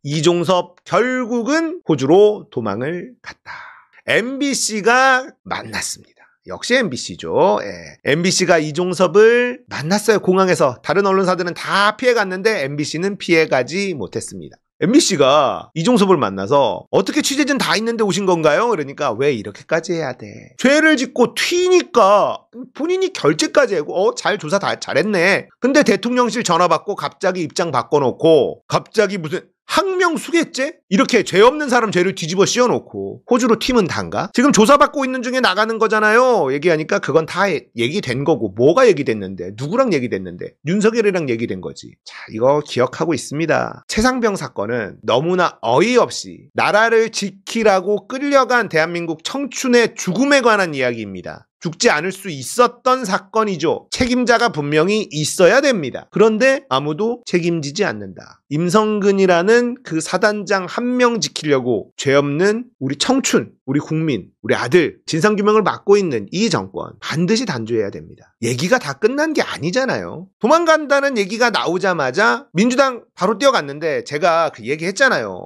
이종섭 결국은 호주로 도망을 갔다. MBC가 만났습니다. 역시 MBC죠. 예. MBC가 이종섭을 만났어요. 공항에서. 다른 언론사들은 다 피해갔는데 MBC는 피해가지 못했습니다. MBC가 이종섭을 만나서 어떻게 취재진 다 있는데 오신 건가요? 그러니까 왜 이렇게까지 해야 돼? 죄를 짓고 튀니까 본인이 결재까지 하고 잘 조사 다 잘했네. 근데 대통령실 전화 받고 갑자기 입장 바꿔놓고 갑자기 무슨 항명수괴죄? 이렇게 죄 없는 사람 죄를 뒤집어 씌워놓고 호주로 팀은 단가? 지금 조사받고 있는 중에 나가는 거잖아요. 얘기하니까 그건 다 얘기된 거고 뭐가 얘기됐는데 누구랑 얘기됐는데 윤석열이랑 얘기된 거지. 자, 이거 기억하고 있습니다. 최상병 사건은 너무나 어이없이 나라를 지키라고 끌려간 대한민국 청춘의 죽음에 관한 이야기입니다. 죽지 않을 수 있었던 사건이죠. 책임자가 분명히 있어야 됩니다. 그런데 아무도 책임지지 않는다. 임성근이라는 그 사단장 한 명 지키려고 죄 없는 우리 청춘, 우리 국민, 우리 아들 진상규명을 맡고 있는 이 정권 반드시 단죄해야 됩니다. 얘기가 다 끝난 게 아니잖아요. 도망간다는 얘기가 나오자마자 민주당 바로 뛰어갔는데 제가 그 얘기했잖아요.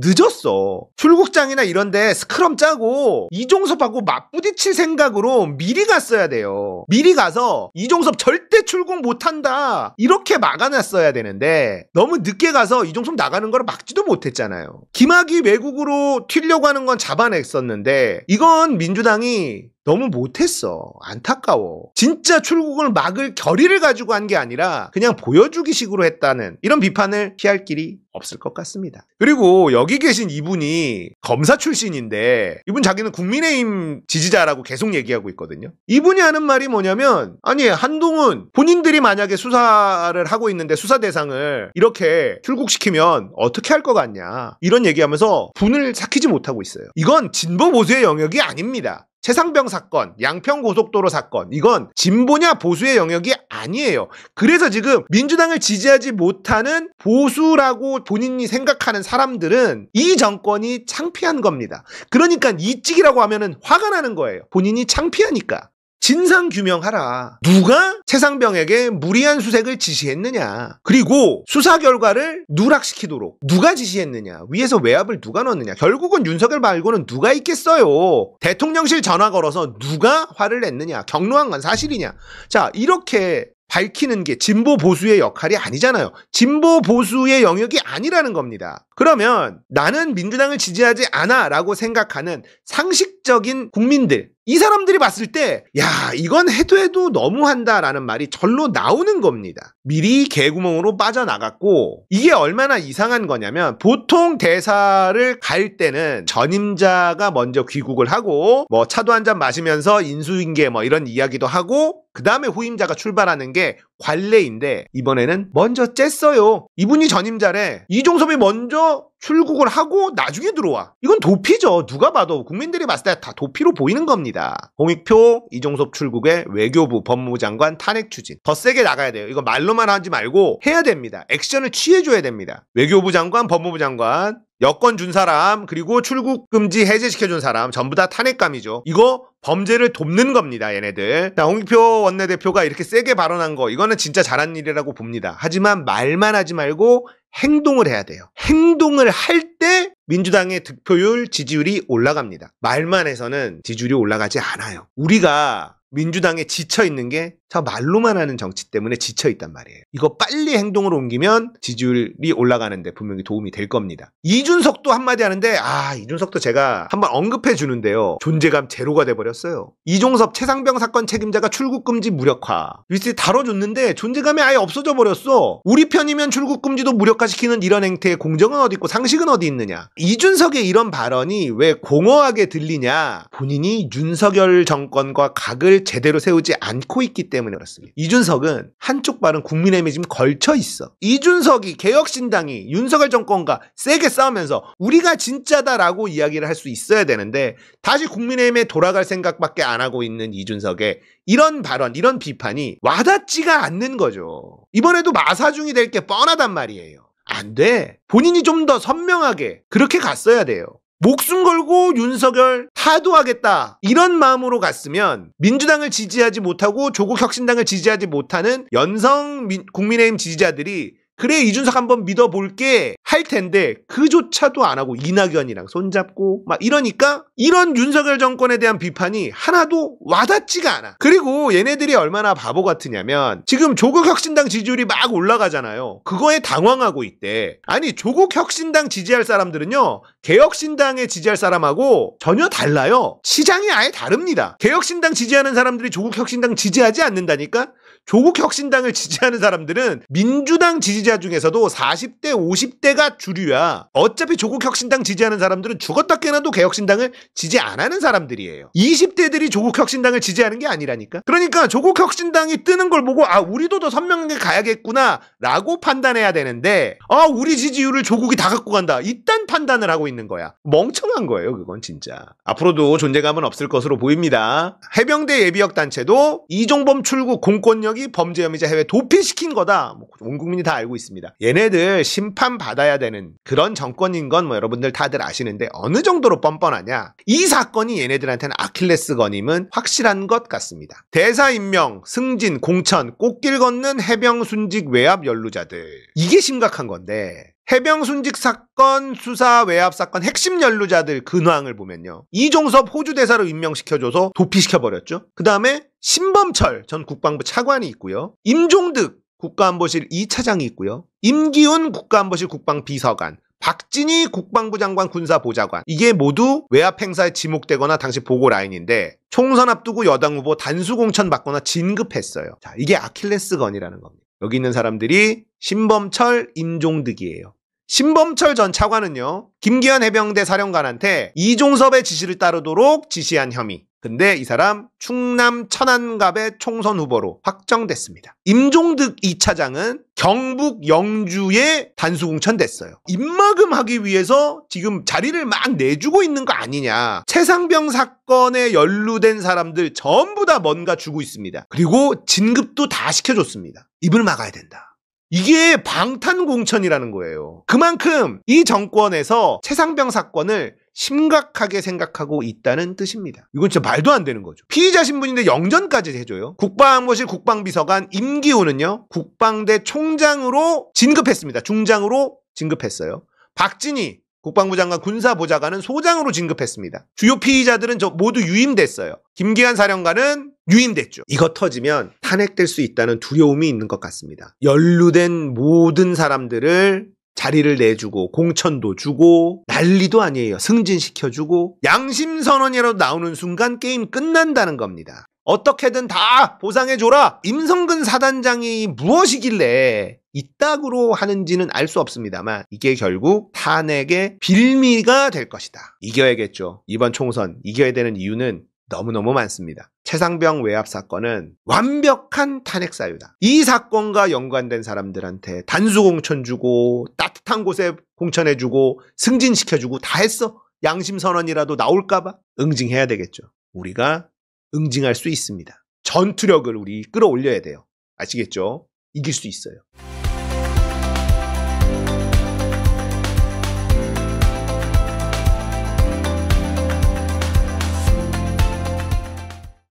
늦었어. 출국장이나 이런데 스크럼 짜고 이종섭하고 맞부딪힐 생각으로 미리 갔어야 돼요. 미리 가서 이종섭 절대 출국 못한다 이렇게 막아놨어야 되는데 너무 늦게 가서 이종섭 나가는 걸 막지도 못했잖아요. 김학의 외국으로 튀려고 하는 건 잡아냈었는데 이건 민주당이 너무 못했어. 안타까워. 진짜 출국을 막을 결의를 가지고 한 게 아니라 그냥 보여주기 식으로 했다는 이런 비판을 피할 길이 없을 것 같습니다. 그리고 여기 계신 이분이 검사 출신인데 이분 자기는 국민의힘 지지자라고 계속 얘기하고 있거든요. 이분이 하는 말이 뭐냐면 아니 한동훈 본인들이 만약에 수사를 하고 있는데 수사 대상을 이렇게 출국시키면 어떻게 할 것 같냐 이런 얘기하면서 분을 삭히지 못하고 있어요. 이건 진보 보수의 영역이 아닙니다. 최상병 사건, 양평고속도로 사건 이건 진보냐 보수의 영역이 아니에요. 그래서 지금 민주당을 지지하지 못하는 보수라고 본인이 생각하는 사람들은 이 정권이 창피한 겁니다. 그러니까 이찍이라고 하면은 화가 나는 거예요. 본인이 창피하니까. 진상규명하라. 누가 최상병에게 무리한 수색을 지시했느냐. 그리고 수사 결과를 누락시키도록 누가 지시했느냐. 위에서 외압을 누가 넣느냐. 결국은 윤석열 말고는 누가 있겠어요. 대통령실 전화 걸어서 누가 화를 냈느냐. 경로한 건 사실이냐. 자, 이렇게 밝히는 게 진보 보수의 역할이 아니잖아요. 진보 보수의 영역이 아니라는 겁니다. 그러면 나는 민주당을 지지하지 않아 라고 생각하는 상식적인 국민들 이 사람들이 봤을 때 야 이건 해도 너무한다 라는 말이 절로 나오는 겁니다. 미리 개구멍으로 빠져나갔고 이게 얼마나 이상한 거냐면 보통 대사를 갈 때는 전임자가 먼저 귀국을 하고 뭐 차도 한잔 마시면서 인수인계 뭐 이런 이야기도 하고 그 다음에 후임자가 출발하는 게 관례인데 이번에는 먼저 쬐어요. 이분이 전임자래. 이종섭이 먼저 출국을 하고 나중에 들어와. 이건 도피죠. 누가 봐도 국민들이 봤을 때 다 도피로 보이는 겁니다. 홍익표, 이종섭 출국에 외교부, 법무부 장관 탄핵 추진. 더 세게 나가야 돼요. 이거 말로만 하지 말고 해야 됩니다. 액션을 취해줘야 됩니다. 외교부 장관, 법무부 장관 여권 준 사람 그리고 출국 금지 해제시켜준 사람 전부 다 탄핵감이죠. 이거 범죄를 돕는 겁니다. 얘네들. 자, 홍익표 원내대표가 이렇게 세게 발언한 거 이거는 진짜 잘한 일이라고 봅니다. 하지만 말만 하지 말고 행동을 해야 돼요. 행동을 할 때 민주당의 득표율 지지율이 올라갑니다. 말만 해서는 지지율이 올라가지 않아요. 우리가 민주당에 지쳐있는 게 저 말로만 하는 정치 때문에 지쳐있단 말이에요. 이거 빨리 행동으로 옮기면 지지율이 올라가는데 분명히 도움이 될 겁니다. 이준석도 한마디 하는데 이준석도 제가 한번 언급해 주는데요. 존재감 제로가 돼버렸어요. 이종섭 최상병 사건 책임자가 출국금지 무력화 뉴스에 다뤄줬는데 존재감이 아예 없어져 버렸어. 우리 편이면 출국금지도 무력화시키는 이런 행태에 공정은 어디 있고 상식은 어디 있느냐. 이준석의 이런 발언이 왜 공허하게 들리냐. 본인이 윤석열 정권과 각을 제대로 세우지 않고 있기 때문에 그렇습니다. 이준석은 한쪽 발은 국민의힘에 지금 걸쳐 있어. 이준석이 개혁신당이 윤석열 정권과 세게 싸우면서 우리가 진짜다라고 이야기를 할 수 있어야 되는데 다시 국민의힘에 돌아갈 생각밖에 안 하고 있는 이준석의 이런 발언, 이런 비판이 와닿지가 않는 거죠. 이번에도 마사중이 될 게 뻔하단 말이에요. 안 돼. 본인이 좀 더 선명하게 그렇게 갔어야 돼요. 목숨 걸고 윤석열 타도하겠다 이런 마음으로 갔으면 민주당을 지지하지 못하고 조국혁신당을 지지하지 못하는 연성 국민의힘 지지자들이 그래 이준석 한번 믿어볼게 할 텐데 그조차도 안 하고 이낙연이랑 손잡고 막 이러니까 이런 윤석열 정권에 대한 비판이 하나도 와닿지가 않아. 그리고 얘네들이 얼마나 바보 같으냐면 지금 조국혁신당 지지율이 막 올라가잖아요. 그거에 당황하고 있대. 아니 조국혁신당 지지할 사람들은요 개혁신당에 지지할 사람하고 전혀 달라요. 시장이 아예 다릅니다. 개혁신당 지지하는 사람들이 조국혁신당 지지하지 않는다니까? 조국혁신당을 지지하는 사람들은 민주당 지지자 중에서도 40대 50대가 주류야. 어차피 조국혁신당 지지하는 사람들은 죽었다 깨나도 개혁신당을 지지 안 하는 사람들이에요. 20대들이 조국혁신당을 지지하는 게 아니라니까. 그러니까 조국혁신당이 뜨는 걸 보고 아 우리도 더 선명하게 가야겠구나 라고 판단해야 되는데 아 우리 지지율을 조국이 다 갖고 간다 이딴 판단을 하고 있는 거야. 멍청한 거예요 그건 진짜. 앞으로도 존재감은 없을 것으로 보입니다. 해병대 예비역 단체도 이종범 출국 공권력이 범죄 혐의자 해외 도피시킨 거다. 온 국민이 다 알고 있습니다. 얘네들 심판받아야 되는 그런 정권인 건 뭐 여러분들 다들 아시는데 어느 정도로 뻔뻔하냐. 이 사건이 얘네들한테는 아킬레스건임은 확실한 것 같습니다. 대사 임명, 승진, 공천, 꽃길 걷는 해병 순직 외압 연루자들. 이게 심각한 건데 해병 순직 사건, 수사 외압 사건 핵심 연루자들 근황을 보면요. 이종섭 호주 대사로 임명시켜줘서 도피시켜버렸죠. 그 다음에 신범철 전 국방부 차관이 있고요. 임종득 국가안보실 2차장이 있고요. 임기훈 국가안보실 국방비서관, 박진희 국방부 장관 군사보좌관. 이게 모두 외압 행사에 지목되거나 당시 보고 라인인데 총선 앞두고 여당 후보 단수공천 받거나 진급했어요. 자, 이게 아킬레스건이라는 겁니다. 여기 있는 사람들이 신범철, 임종득이에요. 신범철 전 차관은요. 김기현 해병대 사령관한테 이종섭의 지시를 따르도록 지시한 혐의. 근데 이 사람 충남 천안갑의 총선 후보로 확정됐습니다. 임종득 2차장은 경북 영주에 단수공천됐어요. 입막음하기 위해서 지금 자리를 막 내주고 있는 거 아니냐. 최상병 사건에 연루된 사람들 전부 다 뭔가 주고 있습니다. 그리고 진급도 다 시켜줬습니다. 입을 막아야 된다. 이게 방탄공천이라는 거예요. 그만큼 이 정권에서 최상병 사건을 심각하게 생각하고 있다는 뜻입니다. 이건 진짜 말도 안 되는 거죠. 피의자 신분인데 영전까지 해줘요. 국방안보실 국방비서관 임기훈은요. 국방대 총장으로 진급했습니다. 중장으로 진급했어요. 박진희 국방부 장관 군사보좌관은 소장으로 진급했습니다. 주요 피의자들은 모두 유임됐어요. 김기현 사령관은 유임됐죠. 이거 터지면 탄핵될 수 있다는 두려움이 있는 것 같습니다. 연루된 모든 사람들을 자리를 내주고 공천도 주고 난리도 아니에요. 승진시켜주고 양심선언이라도 나오는 순간 게임 끝난다는 겁니다. 어떻게든 다 보상해줘라. 임성근 사단장이 무엇이길래 이따구로 하는지는 알 수 없습니다만 이게 결국 탄핵의 빌미가 될 것이다. 이겨야겠죠. 이번 총선 이겨야 되는 이유는 너무너무 많습니다. 최상병 외압 사건은 완벽한 탄핵 사유다. 이 사건과 연관된 사람들한테 단수공천 주고 따뜻한 곳에 공천해주고 승진시켜주고 다 했어. 양심선언이라도 나올까봐 응징해야 되겠죠. 우리가 응징할 수 있습니다. 전투력을 우리 끌어올려야 돼요. 아시겠죠? 이길 수 있어요.